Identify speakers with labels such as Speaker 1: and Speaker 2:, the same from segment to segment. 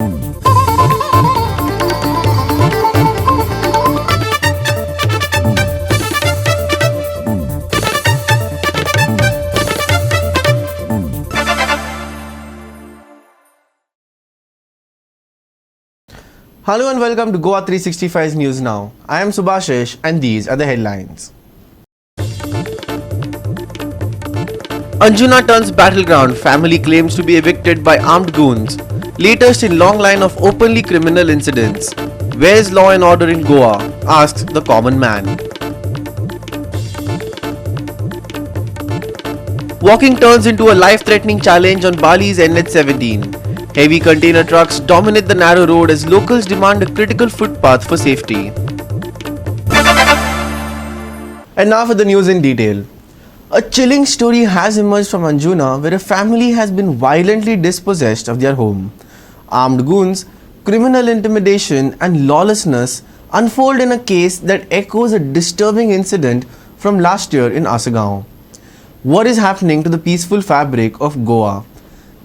Speaker 1: Hello and welcome to GOA365 News Now. I am Subhashish and these are the headlines. Anjuna turns battleground, family claims to be evicted by armed goons. Latest in long line of openly criminal incidents. Where's law and order in Goa? Asks the common man. Walking turns into a life-threatening challenge on Bali's NH17. Heavy container trucks dominate the narrow road as locals demand a critical footpath for safety. And now for the news in detail. A chilling story has emerged from Anjuna where a family has been violently dispossessed of their home. Armed goons, criminal intimidation and lawlessness unfold in a case that echoes a disturbing incident from last year in Asagaon. What is happening to the peaceful fabric of Goa?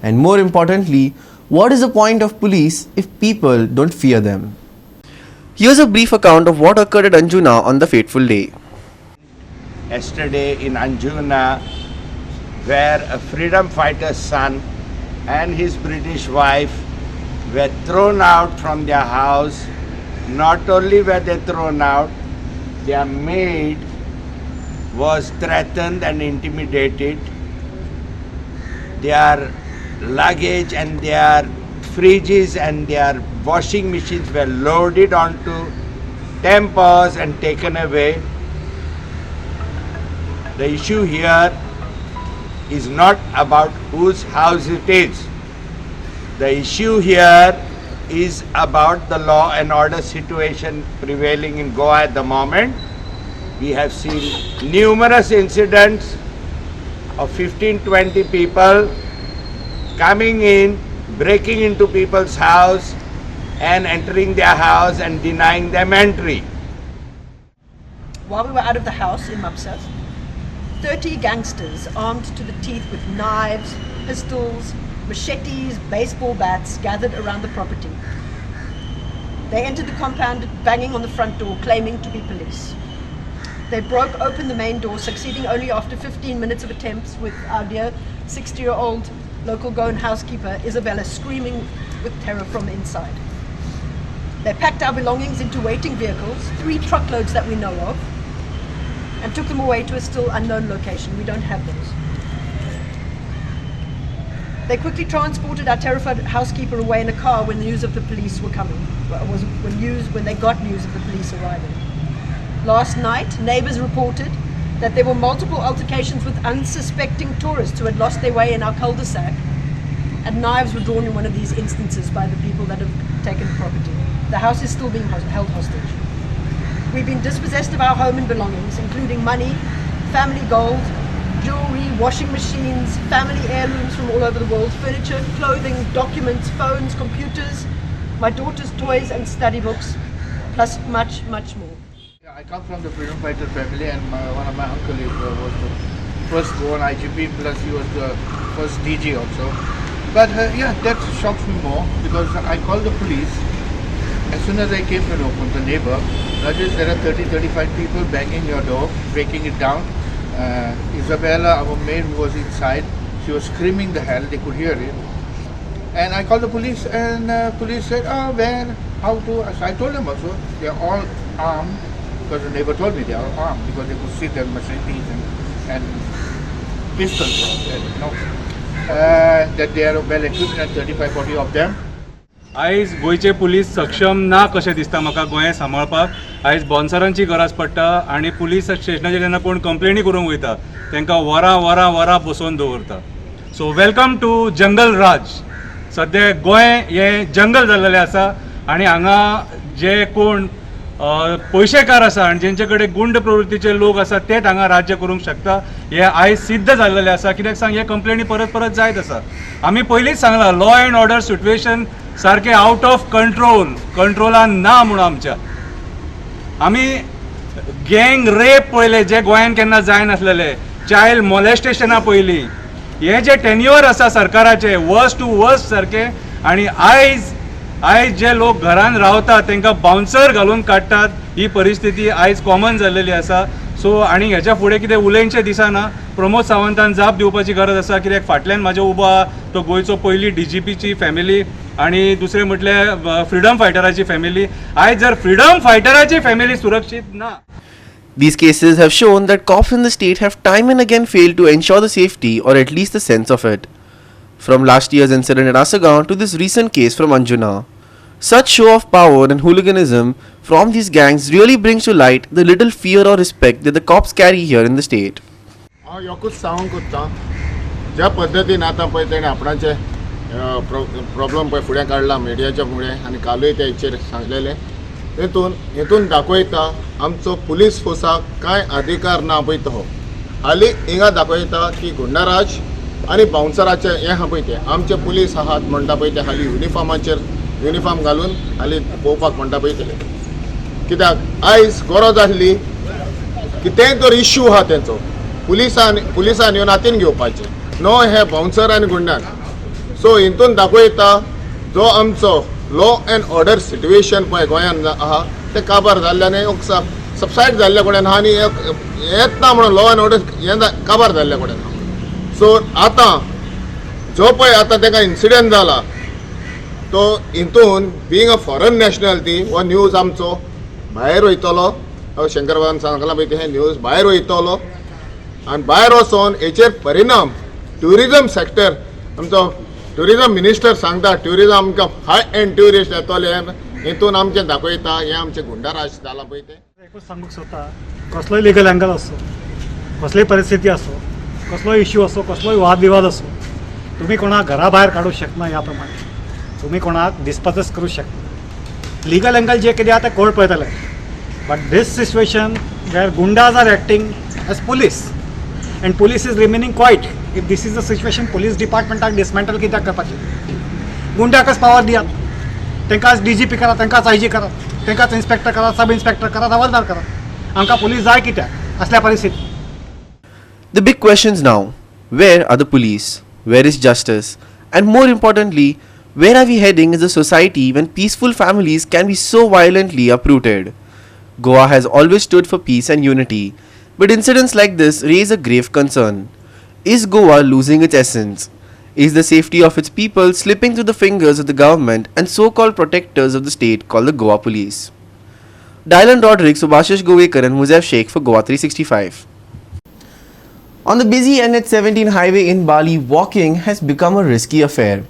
Speaker 1: And more importantly, what is the point of police if people don't fear them? Here's a brief account of what occurred at Anjuna on the fateful day.
Speaker 2: Yesterday in Anjuna, where a freedom fighter's son and his British wife were thrown out from their house. Not only were they thrown out, their maid was threatened and intimidated. Their luggage and their fridges and their washing machines were loaded onto tempers and taken away. The issue here is not about whose house it is. The issue here is about the law and order situation prevailing in Goa at the moment. We have seen numerous incidents of 15-20 people coming in, breaking into people's house and entering their house and denying them entry.
Speaker 3: While we were out of the house in Mapsas, 30 gangsters armed to the teeth with knives, pistols, machetes, baseball bats gathered around the property. They entered the compound banging on the front door, claiming to be police. They broke open the main door, succeeding only after 15 minutes of attempts, with our dear 60-year-old local Goan housekeeper Isabella screaming with terror from the inside. They packed our belongings into waiting vehicles, 3 truckloads that we know of, and took them away to a still unknown location. We don't have those. They quickly transported our terrified housekeeper away in a car when news of the police were coming. When they got news of the police arriving. Last night, neighbors reported that there were multiple altercations with unsuspecting tourists who had lost their way in our cul-de-sac, and knives were drawn in one of these instances by the people that have taken the property. The house is still being held hostage. We've been dispossessed of our home and belongings, including money, family gold, jewelry, washing machines, family heirlooms from all over the world, furniture, clothing, documents, phones, computers, my daughter's toys and study books, plus much, much more.
Speaker 4: I come from the freedom fighter family, and one of my uncles was the first Goan IGP, plus he was the first DG also. But yeah, that shocks me more because I called the police. As soon as I came to know from the neighbor, Rajesh, there are 30-35 people banging your door, breaking it down. Isabella, our maid who was inside, she was screaming the hell, they could hear it. And I called the police, and police said, oh, where, how to? So I told them also, they are all armed. Because the neighbor told me they are armed because they could see their machetes and pistols, that they are well equipped, and 35-40 of them.
Speaker 5: आयज गोयचे police सक्षम ना कशें दिसता म्हाका गोंय सांबाळपाक. आयज बॉन्सरांची गरज पडटा आनी पुलीस स्टेशनाचेर जेन्ना कोण कंप्लेनी करूंक वयता तांकां वरां बसोवन दवरता. सो वेलकम टू जंगल राज. सद्या गोंय हें जंगल जाल्लेलें आसा आनी हांगा जे कोण पयशेकार आसा आनी जेंचे कडेन गुंड प्रवृत्तीचे लोक आसा तेच हांगा राज्य करूंक शकता. हे आयज सिद्ध जाल्लेलें आसा. कित्याक सांग हे कंप्लेनी परत जायत आसा. आमी पयलींच सांगलां लॉ एंड ऑर्डर सिट्युएशन सारकें आउट ऑफ कंट्रोलान ना म्हणून आमच्या. आमी गँग रेप पळयले जे गोंयान केन्ना जायनासलेले, चायल्ड मॉलेस्टेशना पयलीं, हे जे टेन्युअर आसा सरकाराचे वर्स्ट टू वर्स्ट सारकें. आनी आयज आयज जे लोक घरान रावतात तांकां बाउन्सर घालून काडटात, ही परिस्थिती आयज कॉमन जाल्लेली आसा. सो आनी हेच्या फुडें कितें उलयनचें दिसना. प्रमोद सावंतान जाप दिवपाची गरज आसा, कित्याक फाटल्यान म्हाजे उबो आहा तो गोंयचो पयली DGPची फॅमिली आनी दुसरें म्हटल्यार फ्रिडम फायटराची फॅमिली. आयज जर फ्रिडम फायटराची फॅमिली सुरक्षीत ना.
Speaker 1: These cases have shown that cops in the state have time and again failed to ensure the safety or at least the sense of it. From last year's incident in Asagaon to this recent case from Anjuna, such show of power and hooliganism from these gangs really brings to light the little fear or respect that the cops carry here in the state.
Speaker 6: हांव एकूच सांगूंक सोदतां, ज्या पद्दतीन आतां पळय तेणें आपणाचे problem पळय फुडें काडला मिडियाच्या फुडें आनी कालूय ते हेचेर सांगलेलें, हेतून दाखयता आमचो पुलीस फोर्साक कांय अधिकार ना पळय तो. हालीं हिंगा दाखयता की गुंडाराज आनी बाउन्सराचे हें आहा पळय ते आमचे पुलीस आहात म्हणटा पळय ते हालीं युनिफॉर्म घालून हालीं पळोवपाक म्हणटा पळय ते. कित्याक आयज गरज आसली कितेंय तर इश्यू आहा तेंचो पुलिसान येवन हातीन घेवपाचे, नो हे बाउन्सर आनी गुंडान. सो हितून दाखयता जो आमचो लॉ एंड ऑर्डर सिट्युएशन पळय गोंयान आहा ते काबार जाल्ल्याने सबसायड जाल्ल्या कडेन आहा आनी येत ना म्हणून लॉ एंड ऑर्डर हें काबार जाल्ल्या कडेन आहा. सो आतां जो पळय आतां ताका इन्सिडंट जाला तो हितून बिंग अ फॉरेन नॅशनल ती हो न्यूज आमचो भायर वयतलो. शंकर बाबान सांगला पळय हे न्यूज भायर वयतलो आनी भायर वचोन हेचेर परिणाम ट्युरिजम सॅक्टर आमचो ट्युरिजम मिनिस्टर सांगता ट्युरिजम आमकां हाय एंड ट्युरिस्ट येतले हितून आमचें दाखयता हे आमचे गुंडाराज जाला पळय ते.
Speaker 7: एकूच सांगूंक सोदता, कसलोय लिगल एंगल असो, कसलीय परिस्थिती असो, कसलोय इश्यू असो, कसलोय वादविवाद असो, तुम्ही कोणाक घरा भायर काडूंक शकना. ह्या प्रमाणे तुम्ही कोणाक डिस्पॉसेस करूंक शकना. लिगल एंगल जे कितें आहा तें कोर्ट पळयतले. But this situation where goondas are acting as police and police is remaining quiet. If this is the situation, police department dismantle कित्याक करपाचें? गुंड्याकच पावर दियात, तांकांच DGP करात, तांकांच IG करात, तांकांच इन्स्पेक्टर करात, सब इन्स्पेक्टर करात, हवालदार करात. आमकां पुलीस जाय कित्याक असल्या परिस्थितीत?
Speaker 1: The big questions now: where are the police? Where is justice? And more importantly, where are we heading as a society when peaceful families can be so violently uprooted? Goa has always stood for peace and unity, but incidents like this raise a grave concern. Is Goa losing its essence? Is the safety of its people slipping through the fingers of the government and so-called protectors of the state called the Goa Police? Dylan Roderick, Subhashish Govekar and Muzaif Sheikh for GOA365. On the busy NH17 highway in Bali, walking has become a risky affair.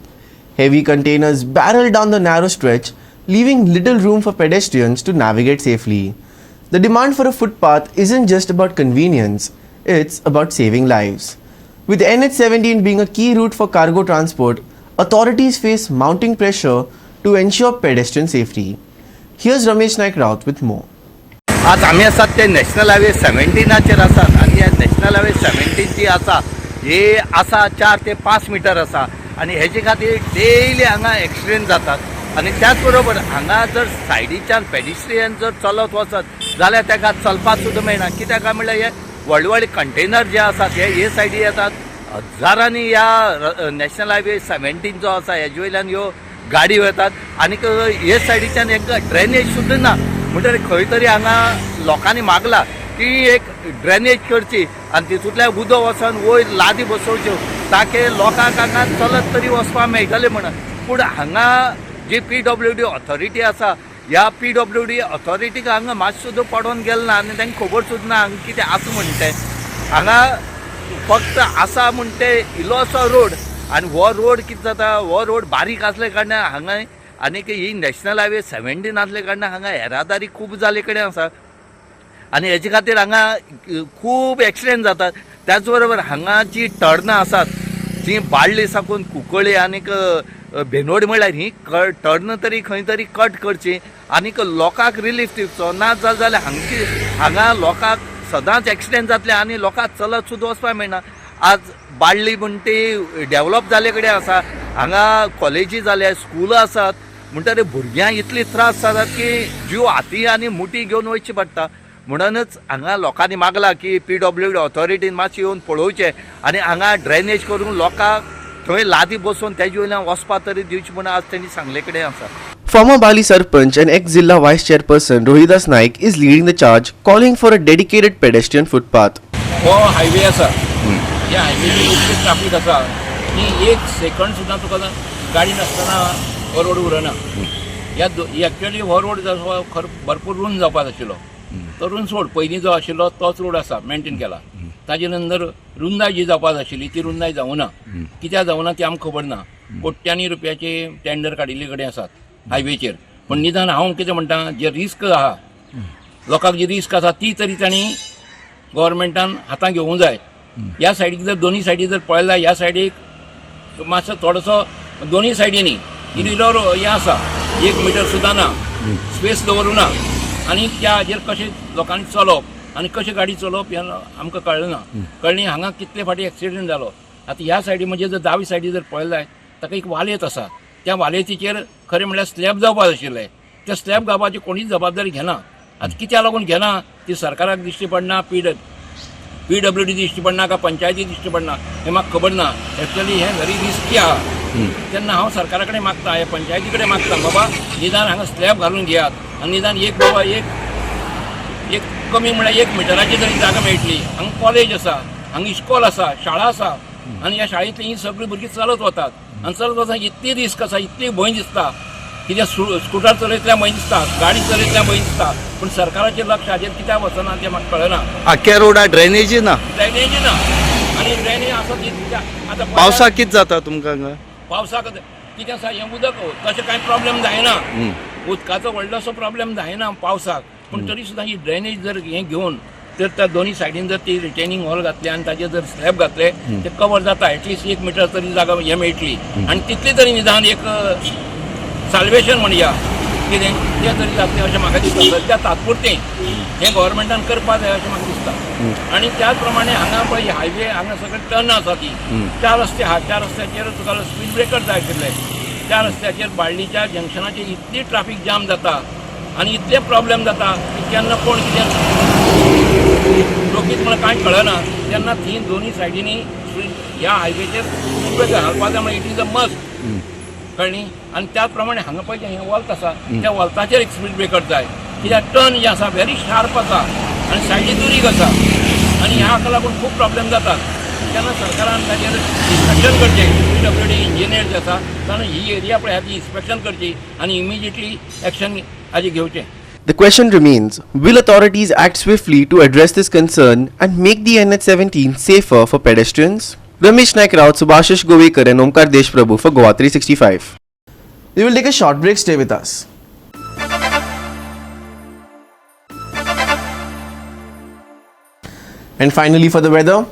Speaker 1: Heavy containers barrel down the narrow stretch, leaving little room for pedestrians to navigate safely. The demand for a footpath isn't just about convenience, it's about saving lives. With NH17 being a key route for cargo transport, authorities face mounting pressure to ensure pedestrian safety. Here's Ramesh Naik Raut with more.
Speaker 8: आज आम्ही आसात ते national highway 17चेर आसात आनी ह्या national highway 17 जी आसा हे आसा 4 ते 5 मिटर आसा आनी हेजे खातीर डेली हांगा एक्सिडेंट जातात. आनी त्याच बरोबर हांगा जर सायडीच्यान पेडिस्ट्रियन जर चलत वचत जाल्यार ताका चलपाक सुद्दां मेळना. कित्याक म्हळ्यार हे व्हडले व्हडले कंटेनर जे आसात हे सायडी येतात. हजारांनी ह्या नॅशनल हायवे 17 जो आसा हेजे वयल्यान ह्यो गाडी वतात आनी हे सायडीच्यान एक ड्रेनेज सुद्दां ना. म्हणटकीर खंय तरी हांगा लोकांनी मागला की एक ड्रेनेज करची आनी तितूंतल्यान उदक वचोन वयर लादी बसोवच्यो ताके लोकांक हांगा चलत तरी वचपाक मेळटलें म्हणून. पूण हांगा जी PWD ऑथॉरिटी आसा ह्या PWD ऑथॉरिटीक हांगा मातशें सुद्दां पडोवन गेलें ना आनी तांकां खबर सुद्दां ना हांगा कितें आसा म्हण तें. हांगा फक्त आसा म्हण ते इल्लोसो रोड आनी हो रोड कितें जाता हो रोड बारीक आसले कारणान हांगा आनीक ही नॅशनल हायवे 17 आसले कारणान हांगा येरादारी खूब जाले कडेन आसा आनी हेजे खातीर हांगा खूब एक्सिडेंट जातात. त्याच बरोबर हांगा जी टर्नां आसात जी बाळ्ळी साकून कुंकळ्ळी आनीक भेनोड म्हळ्यार ही टर्न तरी खंय तरी कट करची आनीक लोकांक रिलीफ दिवचो. ना जाल्यार हांगा लोकांक सदांच एक्सिडेंट जातले आनी लोकांक चलत सुद्दां वचपाक मेळना. आज बाळ्ळी म्हण ती डेवलप जाले कडेन आसा, हांगा कॉलेजी जाल्या, स्कूल आसात, म्हणटकीर भुरग्यांक इतली त्रास जातात की जीव हाती आनी मुठी घेवन वयची पडटा. म्हणूनच हांगा लोकांनी मागला की PWD ऑथॉरिटीन मातशें येवन पळोवचें आनी हांगा ड्रेनेज करून लोकांक थंय लादी बसोवन तेजे वयल्यान वचपाक तरी दिवचे म्हणून आज तेणी सांगले कडेन आसा.
Speaker 1: Former Bali Sarpanch and ex-Zilla Vice Chairperson Rohidas Naik is leading the charge, calling for a dedicated pedestrian footpath.
Speaker 9: हो हायवे आसा ह्या हायवेचेर इतली ट्राफीक आसा की एक सेकंड सुद्दां तुका गाडी नासतना हो रोड उरना. एक्चुअली हो रोड जो खर भरपूर रूंद जावपाक आशिल्लो तो रूंद सोड पयलीं जो आशिल्लो तोच रोड आसा मेंटेन केला. ताजे नंतर रुंदाय जी जावपाक आशिल्ली ती रुंदाय जावना. कित्याक जावना ती आमकां खबर ना. कोट्यांनी रुपयाचे टेंडर काडिल्ले कडेन आसात हायवेचेर. पण निदान हांव कितें म्हणटा जे रिस्क आहा लोकांक जी रिस्क आसा ती तरी तांणी गव्हर्मेंटान हातांत घेवूंक जाय. ह्या सायडीक जर दोनी सायडीक जर पळयल्यार ह्या सायडीक मातसो थोडोसो दोनी सायडीनी इल्लो हें आसा 1 मिटर सुद्दां ना स्पेस दवरूं ना आनी त्या हाजेर कशें लोकांनी चलप आनी कशें गाडी चलोवप हें आमकां कळना. कळ्ळें हांगा कितले फाटी एक्सिडेंट जालो. आतां ह्या सायडी म्हणजे जर दावे सायडी जर पळयल्यार ताका एक वालेत आसा. त्या वालेतीचेर खरें म्हणल्यार स्लॅब जावपाक आशिल्लें. त्या स्लॅब घालपाची कोणीच जबाबदारी घेना. आतां कित्याक लागून घेना ती सरकाराक दिश्टी पडना PWD दिश्टी पडना काय पंचायती दिश्टी पडना हें म्हाका खबर ना. एक्चुअली हें व्हेरी रिस्की आहा. तेन्ना हांव सरकारा कडेन मागता हे पंचायती कडेन मागता बाबा निदान हांगा स्लॅब घालून घेयात आनी निदान एक बाबा एक कमी म्हळ्यार 1 मिटराची तरी जागा मेळटली. हांगा कॉलेज आसा हांगा इस्कॉल आसा शाळा आसा आनी ह्या शाळेंतली ही सगळीं भुरगीं चलत वतात आनी चलत वता इतली रिस्क आसा इतली भंय दिसता. कित्याक स्कुटर चलयतल्या भंय दिसता गाडी चलयतल्या भंय दिसता. पूण सरकाराचें लक्ष हाजेर कित्याक वचना तें म्हाका कळना.
Speaker 8: आख्या रोडार ड्रेनेजी ना
Speaker 9: आनी ड्रेनेज आसा ती आतां
Speaker 8: पावसाक कितें जाता तुमकां हांगा?
Speaker 9: पावसाक कितें आसा हें उदक तशें कांय प्रॉब्लेम जायना. उदकाचो व्हडलोसो प्रॉब्लेम जायना पावसाक. पूण तरी सुद्दां ही ड्रेनेज जर हें घेवन तर त्या दोनी सायडीन जर ती रिटेनिंग वॉल घातले आनी ताजेर जर स्लॅब घातले ते कवर जाता. एटलिस्ट 1 मिटर तरी जागा हें मेळटली आनी तितली तरी निदान एक साल्वेशन म्हणया कितें तें तरी जातलें अशें म्हाका दिसता. सद्या तात्पुरतें हें गव्हर्मेंटान करपा जाय अशें म्हाका दिसता. आनी त्याच प्रमाणे हांगा पळय हायवे हांगा सगळे टर्न आसा ती 4 रस्ते आहा. 4 रस्त्याचेर तुका स्पीड ब्रेकर जाय आशिल्ले. त्या रस्त्याचेर बाळ्ळीच्या जंक्शनाचेर इतली ट्राफीक जाम जाता आनी इतले प्रॉब्लेम जाता की केन्ना कोण कितें रोखीत म्हणून कांय कळना. तेन्ना थंय दोनी सायडीनी ह्या हायवेचेर स्पीड ब्रेकर घालपाक जाय म्हळ्यार इट इज अ मस्ट. कळ्ळी. आनी त्याच प्रमाणे हांगा पळय हें वॉल्त आसा त्या वॉल्ताचेर एक स्पीड ब्रेकर जाय. कित्याक टर्न जे आसा व्हेरी शार्प आसा आनी सायडी दुरीक आसा आनी ह्या हाका लागून खूब प्रॉब्लेम जातात. तेन्ना सरकारान ताचेर इन्स्पेक्शन करचें. PWD इंजिनियर जे आसा ताणें ही एरिया पळय हाची इन्स्पेक्शन करची आनी इमिजिएटली एक्शन हाजें घेवचें.
Speaker 1: The question remains, will authorities act swiftly to address this concern and make the NH17 safer for pedestrians? Ramesh Naik Raut, Subhashish Govekar and Omkar Deshprabhu for GOA 365. We will take a short break, stay with us. And finally for the weather,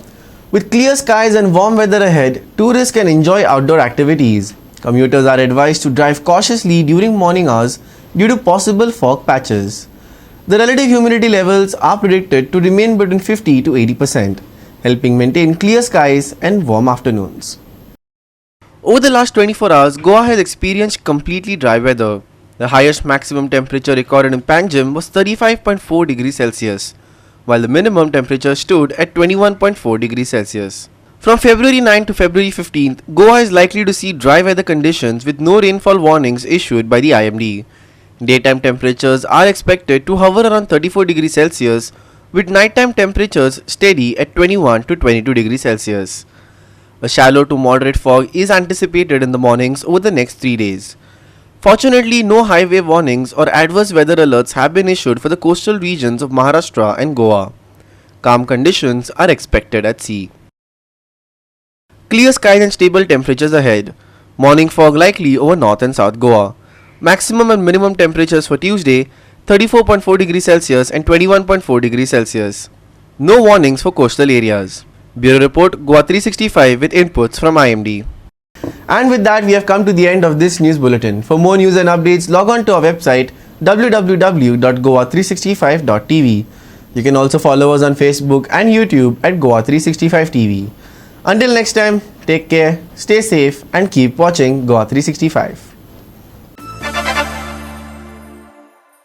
Speaker 1: with clear skies and warm weather ahead, tourists can enjoy outdoor activities. Commuters are advised to drive cautiously during morning hours due to possible fog patches. The relative humidity levels are predicted to remain between 50 to 80%, helping maintain clear skies and warm afternoons. Over the last 24 hours, Goa has experienced completely dry weather. The highest maximum temperature recorded in Panjim was 35.4 degrees Celsius, while the minimum temperature stood at 21.4 degrees Celsius. From February 9 to February 15th, Goa is likely to see dry weather conditions with no rainfall warnings issued by the IMD. Daytime temperatures are expected to hover around 34 degrees Celsius, with nighttime temperatures steady at 21 to 22 degrees Celsius. A shallow to moderate fog is anticipated in the mornings over the next 3 days. Fortunately, no high wave warnings or adverse weather alerts have been issued for the coastal regions of Maharashtra and Goa. Calm conditions are expected at sea. Clear skies and stable temperatures ahead. Morning fog likely over North and South Goa. Maximum and minimum temperatures for Tuesday 34.4 degrees Celsius and 21.4 degrees Celsius. No warnings for coastal areas. Bureau Report GOA 365 with inputs from IMD. And with that, we have come to the end of this news bulletin. For more news and updates, log on to our website www.goa365.tv. You can also follow us on Facebook and YouTube at GOA 365 TV. Until next time, take care, stay safe and keep watching GOA 365.